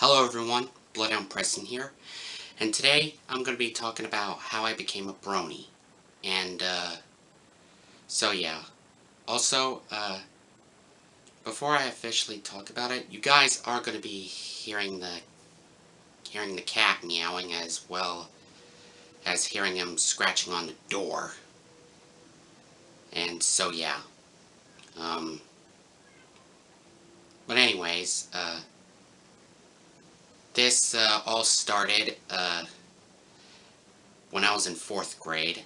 Hello everyone, BloodhoundPreston here, and today I'm going to be talking about how I became a Brony. And, so yeah. Also, before I officially talk about it, you guys are going to be hearing the cat meowing as well as hearing him scratching on the door. And so yeah. But anyways, this, all started, when I was in 4th grade.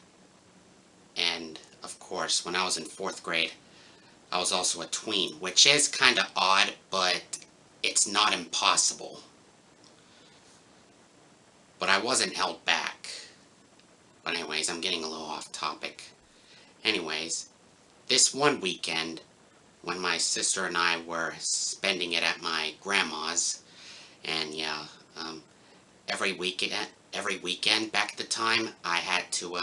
And, of course, when I was in 4th grade, I was also a tween, which is kinda odd, but it's not impossible. But I wasn't held back. But anyways, I'm getting a little off topic. Anyways, this one weekend, when my sister and I were spending it at my grandma's, and yeah, every weekend back at the time, I had to,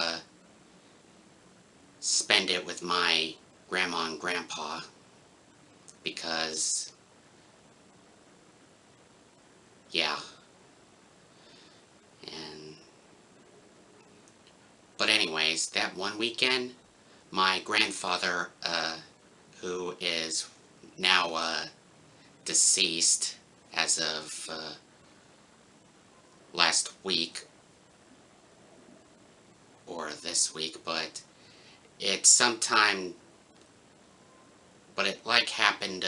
spend it with my grandma and grandpa, because, yeah. But anyways, that one weekend, my grandfather, who is now, deceased as of, last week, or this week, but it's sometime, but it, like, happened,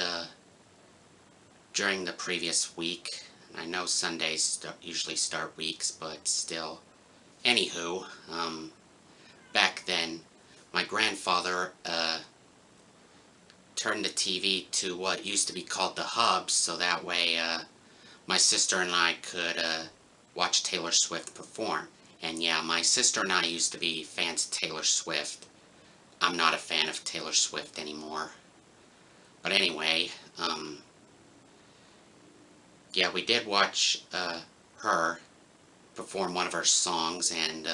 during the previous week. I know Sundays usually start weeks, but still. Anywho, back then, my grandfather, turned the TV to what used to be called the hub, so that way, my sister and I could, watch Taylor Swift perform. And yeah, my sister and I used to be fans of Taylor Swift. I'm not a fan of Taylor Swift anymore. But anyway, yeah, we did watch, her perform one of her songs, and,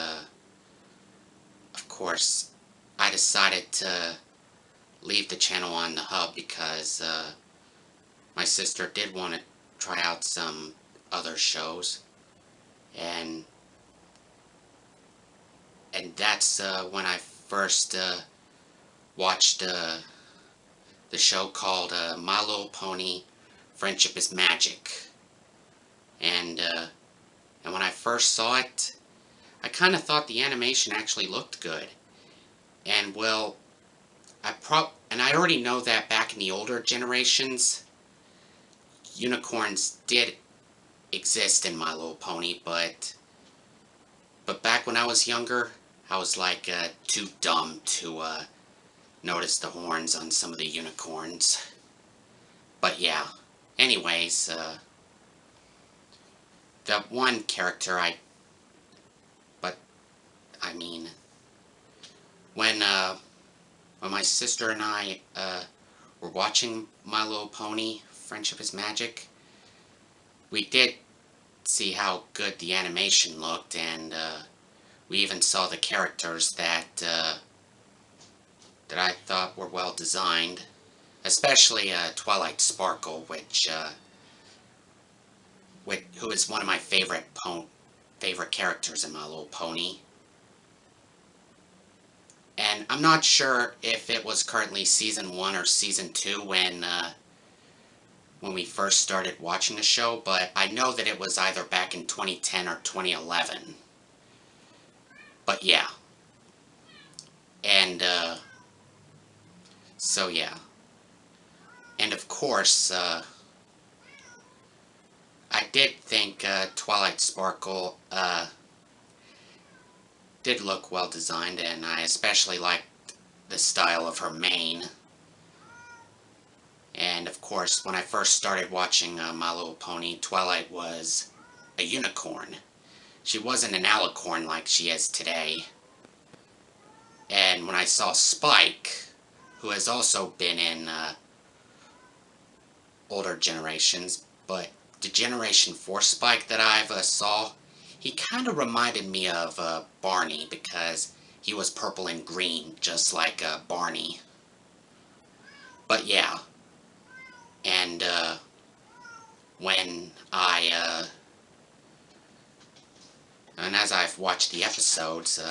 of course, I decided to leave the channel on the hub because, my sister did want to try out some other shows, and that's, when I first, watched, the show called, My Little Pony, Friendship is Magic. And when I first saw it, I kind of thought the animation actually looked good. And well, I already know that back in the older generations, unicorns did exist in My Little Pony, but back when I was younger, I was like, too dumb to, notice the horns on some of the unicorns. But yeah, anyways, that one character I mean, when my sister and I, were watching My Little Pony, Friendship is Magic, we did see how good the animation looked, and, we even saw the characters that I thought were well designed, especially, Twilight Sparkle, who is one of my favorite characters in My Little Pony. And I'm not sure if it was currently Season 1 or Season 2 when we first started watching the show, but I know that it was either back in 2010 or 2011. But yeah. And, so yeah. And of course, I did think, Twilight Sparkle, did look well designed, and I especially liked the style of her mane. And of course, when I first started watching, My Little Pony, Twilight was a unicorn. She wasn't an alicorn like she is today. And when I saw Spike, who has also been in, older generations, but the Generation 4 Spike that I've, saw, he kind of reminded me of, Barney, because he was purple and green, just like, Barney. But yeah. And, when and as I've watched the episodes,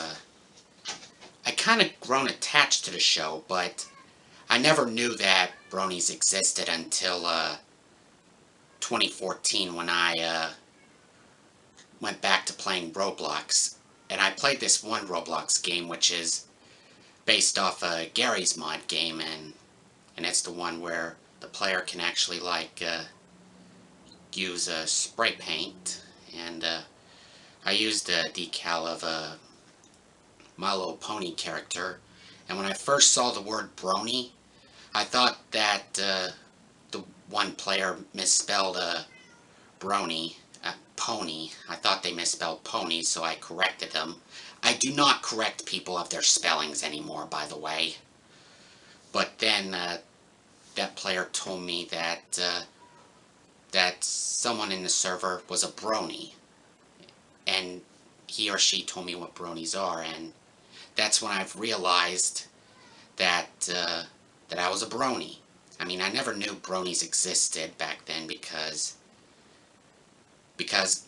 I kind of grown attached to the show, but I never knew that bronies existed until 2014 when I went back to playing Roblox. And I played this one Roblox game which is based off Gary's mod game, and it's the one where the player can actually like use a spray paint, and I used a decal of a My Little Pony character, and when I first saw the word Brony, I thought that the one player misspelled Brony, pony. I thought they misspelled pony, so I corrected them. I do not correct people of their spellings anymore, by the way. But then that player told me that that someone in the server was a brony, and he or she told me what bronies are, and that's when I've realized that that I was a brony. I mean, I never knew bronies existed back then because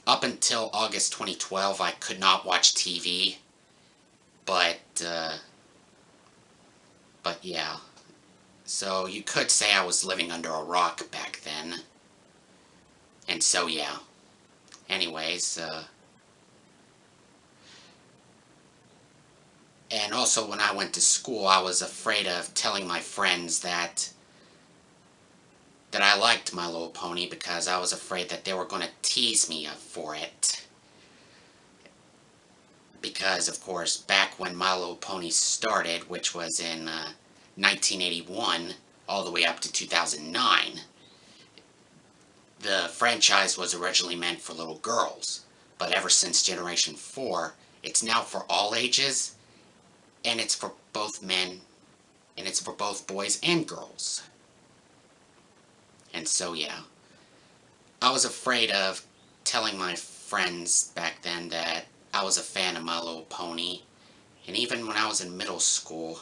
up until August 2012 I could not watch TV, but yeah. So you could say I was living under a rock back then. And so yeah. Anyways, and also when I went to school, I was afraid of telling my friends that I liked My Little Pony because I was afraid that they were going to tease me for it. Because, of course, back when My Little Pony started, which was in 1981, all the way up to 2009, the franchise was originally meant for little girls. But ever since Generation 4, it's now for all ages, and it's for both men, and it's for both boys and girls. And so, yeah. I was afraid of telling my friends back then that I was a fan of My Little Pony. And even when I was in middle school,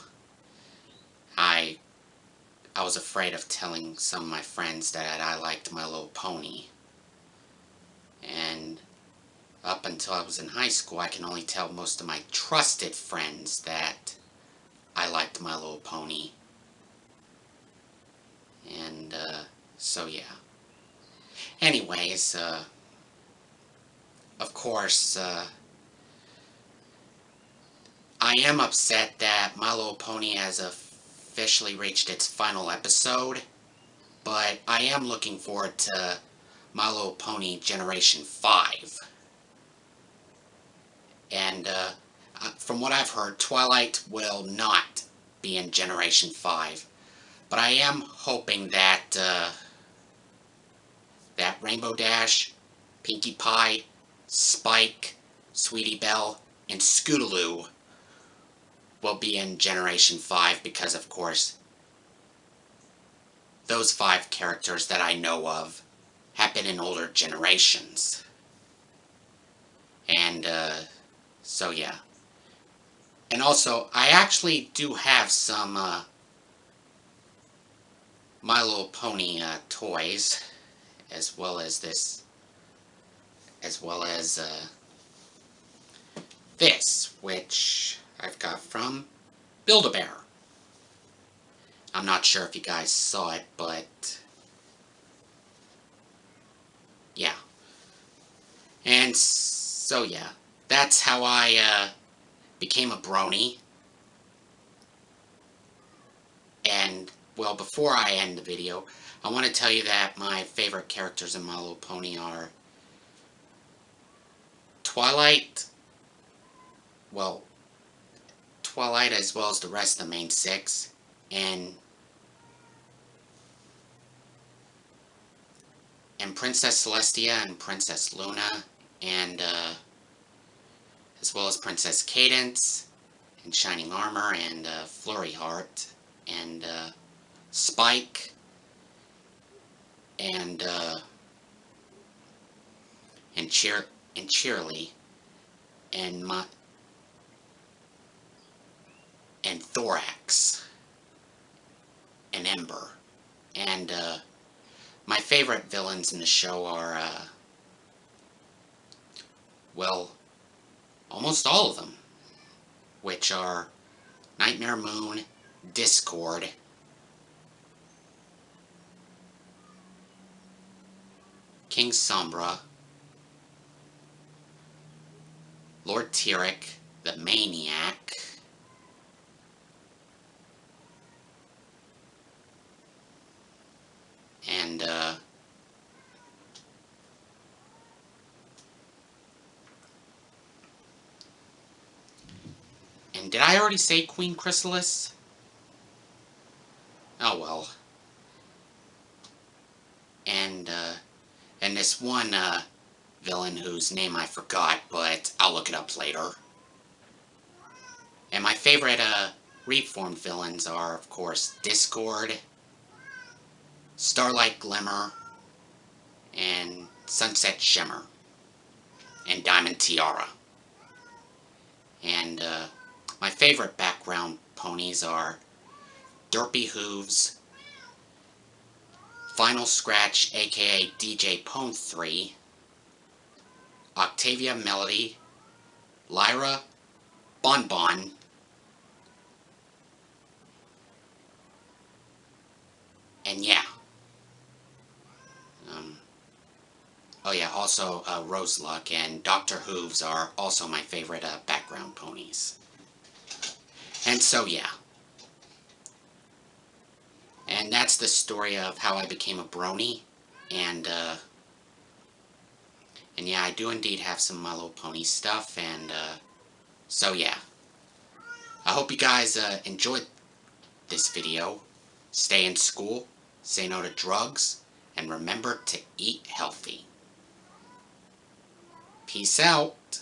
I was afraid of telling some of my friends that I liked My Little Pony. And up until I was in high school, I can only tell most of my trusted friends that I liked My Little Pony. And, so yeah. Anyways, of course, I am upset that My Little Pony has officially reached its final episode, but I am looking forward to My Little Pony Generation 5. And, from what I've heard, Twilight will not be in Generation 5. But I am hoping that, that Rainbow Dash, Pinkie Pie, Spike, Sweetie Belle, and Scootaloo will be in Generation 5 because, of course, those 5 characters that I know of have been in older generations. And, so yeah. And also, I actually do have some, My Little Pony, toys, as well as this, this, which I've got from Build-A-Bear. I'm not sure if you guys saw it, but yeah. And so yeah, that's how I became a brony. And, well, before I end the video, I want to tell you that my favorite characters in My Little Pony are Twilight, well, Twilight as well as the rest of the main 6, and Princess Celestia and Princess Luna, and as well as Princess Cadance, and Shining Armor, and Flurry Heart, and Spike, and Cheerly, and Thorax, and Ember, and my favorite villains in the show are, well, almost all of them, which are Nightmare Moon, Discord, King Sombra, Lord Tyrek, the Maniac, and, did I already say Queen Chrysalis? Oh well. And, and this one, villain whose name I forgot, but I'll look it up later. And my favorite, reformed villains are, of course, Discord, Starlight Glimmer, and Sunset Shimmer, and Diamond Tiara. And, my favorite background ponies are Derpy Hooves, Final Scratch, aka DJ Pone 3, Octavia Melody, Lyra, Bonbon, and yeah. Oh yeah, also Roseluck and Dr. Hooves are also my favorite background ponies. And so yeah. And that's the story of how I became a Brony. And yeah, I do indeed have some My Little Pony stuff, and so yeah. I hope you guys enjoyed this video. Stay in school, say no to drugs, and remember to eat healthy. Peace out.